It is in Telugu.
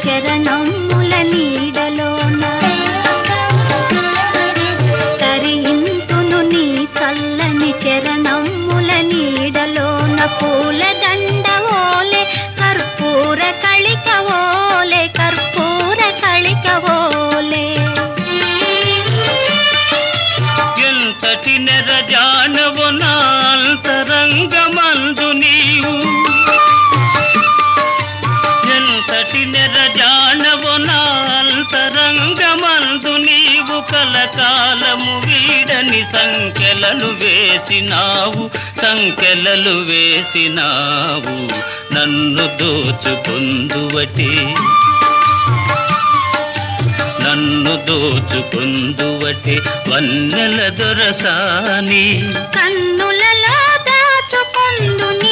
చరణముల నీడలోన తరింతును నీ చల్లని చరణముల నీడలోన పూలదండ ఓలే కర్పూర కళిక ఓలే కర్పూర కళిక ఓలే ఎంతటి నెరజానవు నా అంతరంగమందు నీవు ఎంతటి నెరజానవు నా అంతరంగమందు నీవు కలకాలము వీడని సంఖ్యలను వేసినావు సంఖ్యలలు వేసినావు నన్ను దోచుకొందువటే నన్ను దోచుకొందువటే వన్నెల దొరసాని కన్నులలో దాచుకొందు